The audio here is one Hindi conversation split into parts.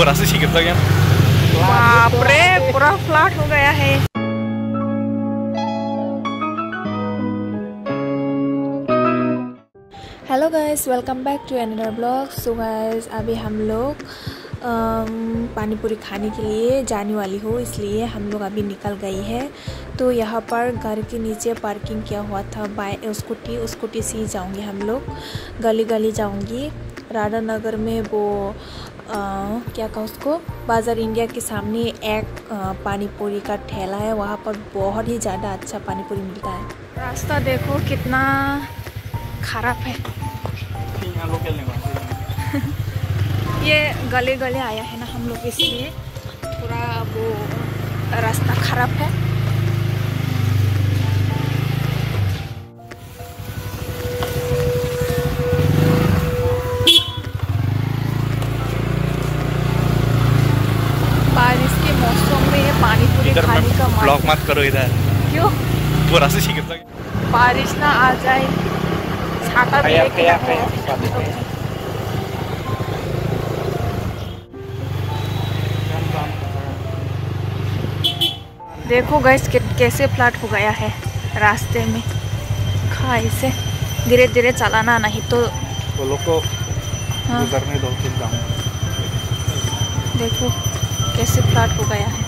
पूरा से शीघ्र गया। बाप रे, पूरा फ्लैट हो गया है। Hello guys, welcome back to another blog. So guys, अभी हम लोग पानी पूरी खाने के लिए जाने वाली हो, इसलिए हम लोग अभी निकल गई है। तो यहाँ पर घर के नीचे पार्किंग किया हुआ था स्कूटी से ही जाऊँगी। हम लोग गली गली जाऊँगी। राधा नगर में वो क्या कहा उसको, बाज़ार इंडिया के सामने एक पानी पूरी का ठेला है। वहाँ पर बहुत ही ज़्यादा अच्छा पानी पूरी मिलता है। रास्ता देखो कितना खराब है। ये गले गले आया है ना हम लोग, इसलिए पूरा वो रास्ता खराब है। बारिश के मौसम में पानी पूरी खाने का मन। ब्लॉग मत करो इधर। क्यों? पूरा से शीघ्र बारिश ना आ जाए, छाता भी लेके जाते हैं। देखो गैस कैसे फ्लैट हो गया है रास्ते में। खाई से धीरे धीरे चलाना, नहीं तो वो लोग को गुजरने दो। देखो कैसे फ्लैट हो गया है।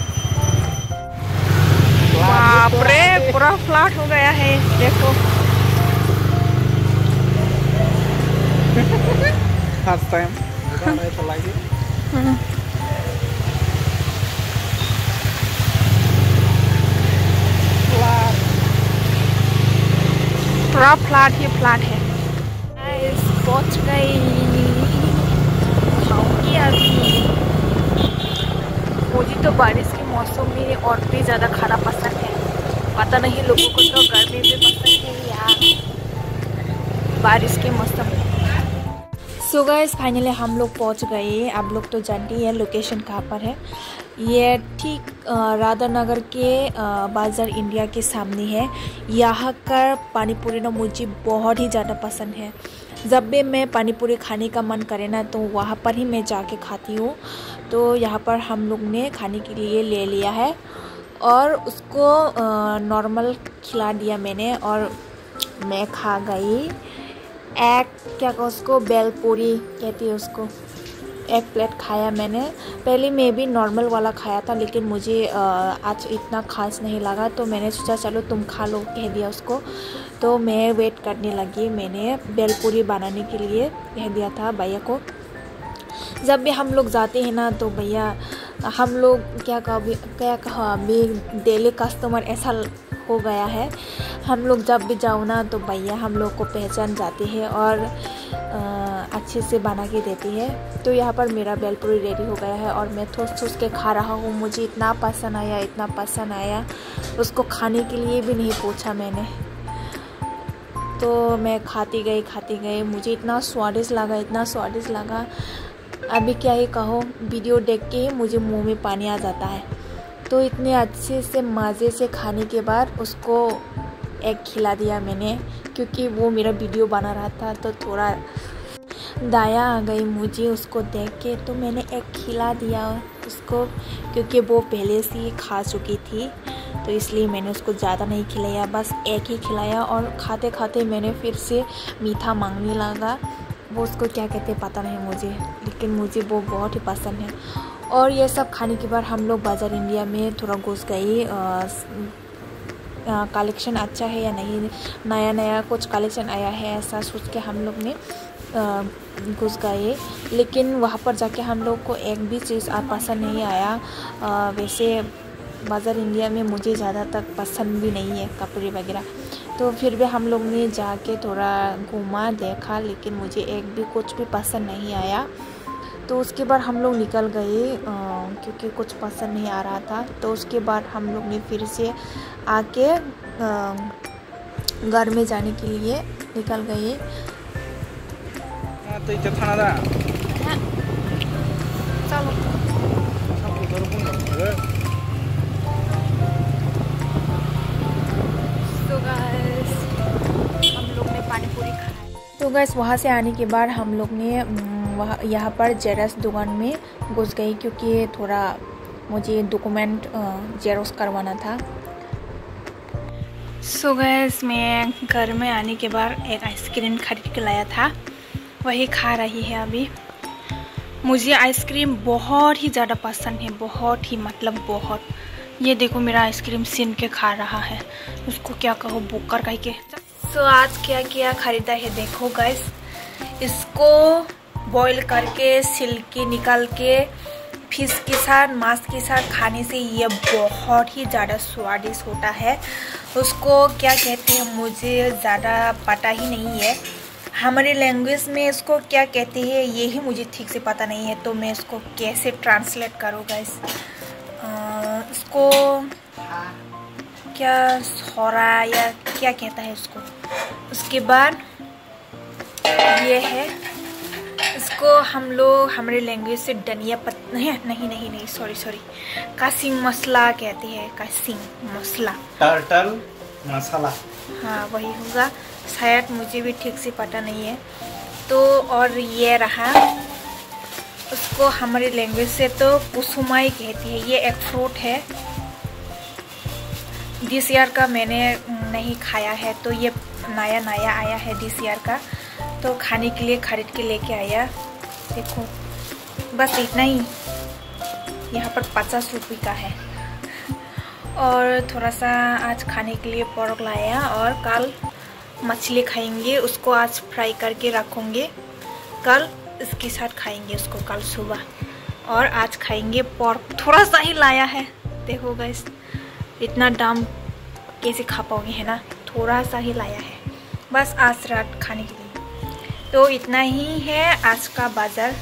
बाप रे, पूरा फ्लैट हो गया है। देखो फर्स्ट टाइम पूरा फ्लैट ही फ्लैट है। पहुंच गई, खाऊंगी अभी। मुझे तो बारिश के मौसम में और भी ज़्यादा खाना पसंद है। पता नहीं लोगों को तो गर्मी में पसंद है या बारिश के मौसम में। सो गाइस, फाइनली हम लोग पहुंच गए। आप लोग तो जानते ही हैं लोकेशन कहाँ पर है। ये ठीक राधा नगर के बाज़ार इंडिया के सामने है। यहाँ का पानी पूरी ना मुझे बहुत ही ज़्यादा पसंद है। जब भी मैं पानी पूरी खाने का मन करे ना, तो वहाँ पर ही मैं जाके खाती हूँ। तो यहाँ पर हम लोग ने खाने के लिए ले लिया है और उसको नॉर्मल खिला दिया मैंने, और मैं खा गई एक, क्या कहते उसको, बेल पूरी कहती है उसको। एक प्लेट खाया मैंने। पहले मैं भी नॉर्मल वाला खाया था, लेकिन मुझे आज इतना खास नहीं लगा, तो मैंने सोचा चलो तुम खा लो, कह दिया उसको। तो मैं वेट करने लगी। मैंने बेल पूरी बनाने के लिए कह दिया था भैया को। जब भी हम लोग जाते हैं ना, तो भैया हम लोग क्या कहा अभी डेली कस्टमर ऐसा हो गया है। हम लोग जब भी जाओ ना, तो भैया हम लोग को पहचान जाती है और अच्छे से बना के देती है। तो यहाँ पर मेरा बेल पूरी रेडी हो गया है और मैं ठूस के खा रहा हूँ। मुझे इतना पसंद आया, इतना पसंद आया, उसको खाने के लिए भी नहीं पूछा मैंने। तो मैं खाती गई। मुझे इतना स्वादिष्ट लगा, इतना स्वादिष्ट लगा। अभी क्या ही कहो, वीडियो देख के ही मुझे मुंह में पानी आ जाता है। तो इतने अच्छे से मज़े से खाने के बाद उसको एक खिला दिया मैंने, क्योंकि वो मेरा वीडियो बना रहा था। तो थोड़ा दया आ गई मुझे उसको देख के, तो मैंने एक खिला दिया उसको, क्योंकि वो पहले से ही खा चुकी थी। तो इसलिए मैंने उसको ज़्यादा नहीं खिलाया, बस एक ही खिलाया। और खाते खाते मैंने फिर से मीठा मांगने लगा। वो उसको क्या कहते पता नहीं मुझे, लेकिन मुझे वो बहुत ही पसंद है। और ये सब खाने के बाद हम लोग बाज़ार इंडिया में थोड़ा घुस गए। कलेक्शन अच्छा है या नहीं, नया कुछ कलेक्शन आया है, ऐसा सोच के हम लोग ने घुस गए। लेकिन वहाँ पर जाके हम लोग को एक भी चीज़ पसंद नहीं आया। वैसे बाज़ार इंडिया में मुझे ज़्यादातर पसंद भी नहीं है कपड़े वगैरह। तो फिर भी हम लोग ने जाके थोड़ा घूमा देखा, लेकिन मुझे एक भी कुछ भी पसंद नहीं आया। तो उसके बाद हम लोग निकल गए, क्योंकि कुछ पसंद नहीं आ रहा था। तो उसके बाद हम लोग ने फिर से आके घर में जाने के लिए निकल गए। चलो तो गाइस, हम लोग ने पानी पूरी खाई। तो गाइस वहाँ से आने के बाद हम लोग ने वहाँ यहाँ पर जेरॉक्स दुकान में घुस गई, क्योंकि थोड़ा मुझे डॉक्यूमेंट जेरॉक्स करवाना था। सो गाइस मैं घर में आने के बाद एक आइसक्रीम खरीद के लाया था, वही खा रही है अभी। मुझे आइसक्रीम बहुत ही ज़्यादा पसंद है, बहुत ही मतलब बहुत। ये देखो मेरा आइसक्रीम छीन के खा रहा है, उसको क्या कहो बुकर कह के। सो आज क्या क्या खरीदा है देखो गाइस। इसको बॉईल करके छिलके निकाल के फिश के साथ मांस के साथ खाने से ये बहुत ही ज़्यादा स्वादिष्ट होता है। उसको क्या कहते हैं मुझे ज़्यादा पता ही नहीं है, हमारे लैंग्वेज में इसको क्या कहते हैं यही मुझे ठीक से पता नहीं है, तो मैं इसको कैसे ट्रांसलेट करूँ गाइस। इसको क्या सोरा या क्या कहता है उसको। उसके बाद ये है, इसको हम लोग हमारे लैंग्वेज से धनिया पत्ता नहीं सॉरी कासिंग मसाला कहते हैं, कासिंग मसाला, टर्टल मसाला। हाँ वही होगा शायद, मुझे भी ठीक से पता नहीं है। तो और ये रहा, उसको हमारी लैंग्वेज से तो कुसुमाई कहती है। ये एक फ्रूट है, दिस ईयर का मैंने नहीं खाया है, तो ये नया आया है दिस ईयर का, तो खाने के लिए खरीद के लेके आया। देखो बस इतना ही, यहाँ पर 50 रुपये का है। और थोड़ा सा आज खाने के लिए पोर्क लाया, और कल मछली खाएंगे, उसको आज फ्राई करके रखूँगे, कल इसके साथ खाएंगे उसको कल सुबह। और आज खाएंगे पोर्क, थोड़ा सा ही लाया है। देखो गाइस इतना दाम कैसे खा पाओगे, है ना, थोड़ा सा ही लाया है बस आज रात खाने के लिए। तो इतना ही है आज का बाज़ार।